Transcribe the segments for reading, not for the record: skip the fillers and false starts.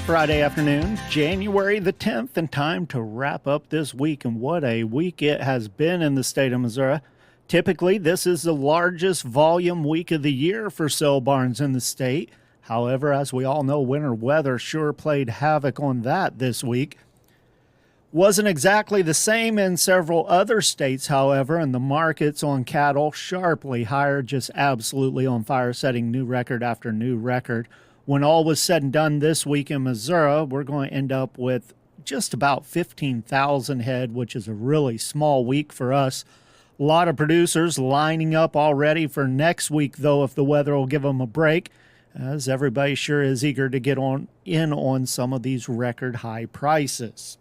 Friday afternoon, January the 10th, and time to wrap up this week. And what a week it has been in the state of Missouri. Typically, this is the largest volume week of the year for sale barns in the state. However, as we all know, winter weather sure played havoc on that this week. Wasn't exactly the same in several other states, however, and the markets on cattle sharply higher, just absolutely on fire, setting new record after new record. When all was said and done this week in Missouri, we're going to end up with just about 15,000 head, which is a really small week for us. A lot of producers lining up already for next week, though, if the weather will give them a break, as everybody sure is eager to get on some of these record high prices.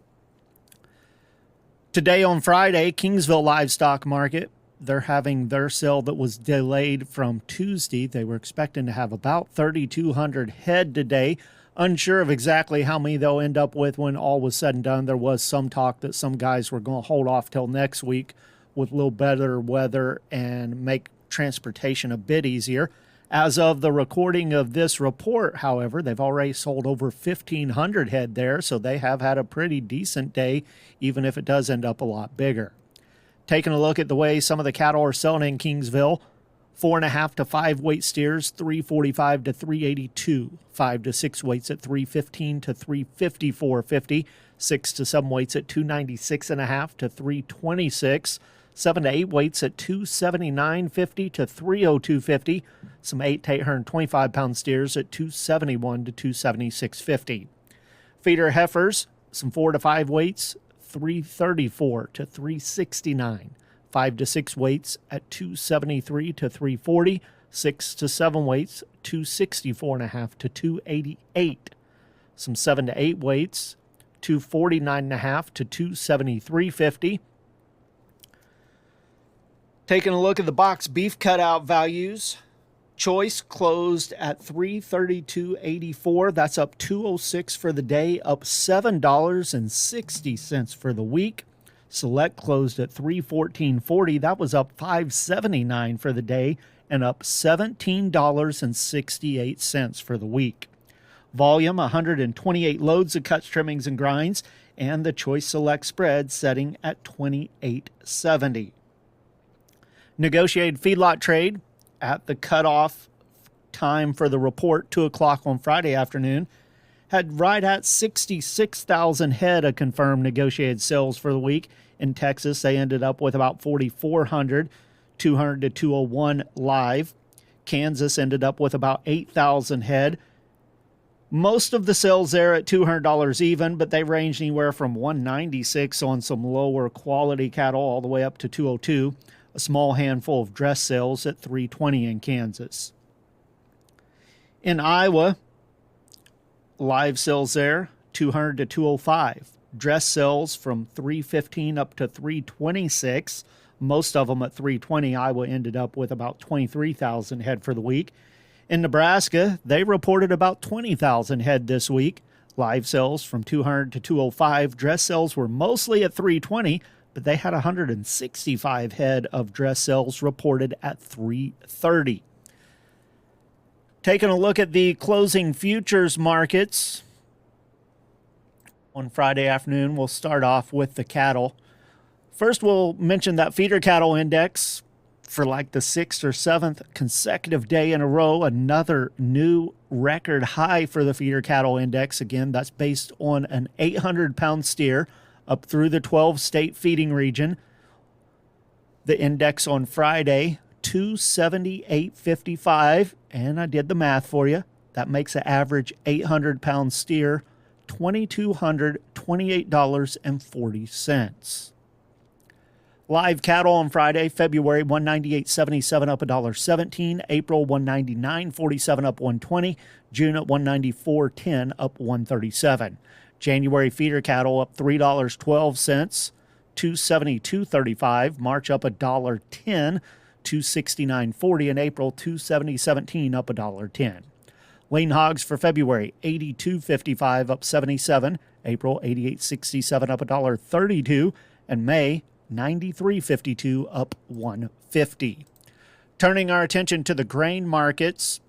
Today on Friday, Kingsville Livestock Market, they're having their sale that was delayed from Tuesday. They were expecting to have about 3,200 head today. Unsure of exactly how many they'll end up with when all was said and done. There was some talk that some guys were going to hold off till next week with a little better weather and make transportation a bit easier. As of the recording of this report, however, they've already sold over 1,500 head there, so they have had a pretty decent day, even if it does end up a lot bigger. Taking a look at the way some of the cattle are selling in Kingsville, 4.5 to 5 weight steers, $345 to $382. 5 to 6 weights at $315 to $354.50. 6 to 7 weights at $296.5 to $326. 7 to 8 weights at $279.50 to $302.50. Some 8 to 825 pound steers at $271 to $276.50. Feeder heifers, some 4 to 5 weights, $334 to $369. 5 to 6 weights at $273 to $340. 6 to 7 weights, $264.5 to $288. Some 7 to 8 weights, $249.5 to $273.50. Taking a look at the box beef cutout values, choice closed at $332.84. That's up $206 for the day, up $7.60 for the week. Select closed at $314.40. That was up $5.79 for the day and up $17.68 for the week. Volume 128 loads of cuts, trimmings, and grinds, and the choice select spread setting at $28.70. Negotiated feedlot trade at the cutoff time for the report, 2 o'clock on Friday afternoon, had right at 66,000 head of confirmed negotiated sales for the week. In Texas, they ended up with about 4,400, 200 to 201 live. Kansas ended up with about 8,000 head. Most of the sales there at $200 even, but they ranged anywhere from $196 on some lower quality cattle all the way up to $202. A small handful of dress sales at $320 in Kansas. In Iowa, live sales there, $200 to $205. Dress sales from $315 up to $326. Most of them at $320. Iowa ended up with about 23,000 head for the week. In Nebraska, they reported about 20,000 head this week. Live sales from $200 to $205. Dress sales were mostly at $320. But they had 165 head of dress sales reported at $330. Taking a look at the closing futures markets on Friday afternoon, we'll start off with the cattle. First, we'll mention that feeder cattle index for like the 6th or 7th consecutive day in a row, another new record high for the feeder cattle index. Again, that's based on an 800-pound steer up through the 12-state feeding region. The index on Friday, 278.55, and I did the math for you. That makes an average 800-pound steer, $2,228.40. Live cattle on Friday, February 198.77 up $1.17, April 199.47 up $1.20, June at 194.10 up $1.37. January feeder cattle up $3.12, $272.35. March up $1.10, $269.40. In April, $270.17 up $1.10. Lean hogs for February, $82.55 up 77. April, $88.67 up $1.32. And May, $93.52 up $1.50. Turning our attention to the grain markets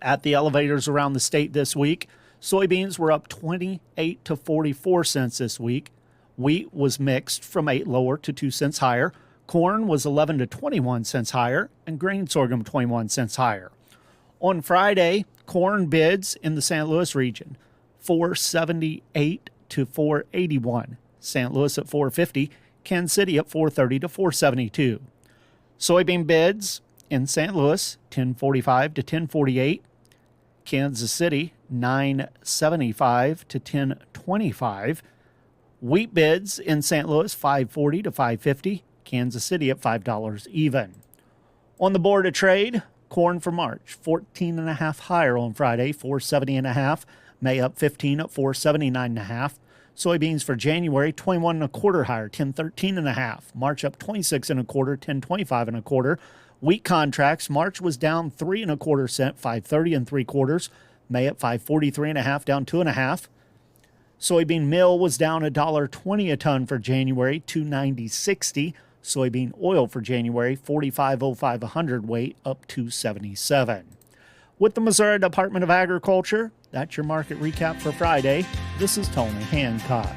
at the elevators around the state this week. Soybeans were up 28 to 44 cents this week. Wheat was mixed from 8 lower to 2 cents higher. Corn was 11 to 21 cents higher, and grain sorghum 21 cents higher. On Friday, corn bids in the St. Louis region, 478 to 481. St. Louis at 450, Kansas City at 430 to 472. Soybean bids in St. Louis, 1045 to 1048. Kansas City, 975 to 1025. Wheat bids in St. Louis, 540 to 550. Kansas City at $5 even. On the board of trade, corn for March, 14.5 higher on Friday, 470.5. May up 15 at 479.5. Soybeans for January, 21.25 higher, 1013.5. March up 26.25, 1025.25. Wheat contracts, March was down 3.25 cents, 530.75. May at 543.5, down 2.5. Soybean meal was down $1.20 a ton for January, $290.60. Soybean oil for January, 45.05 a hundredweight, up $277. With the Missouri Department of Agriculture, that's your market recap for Friday. This is Tony Hancock.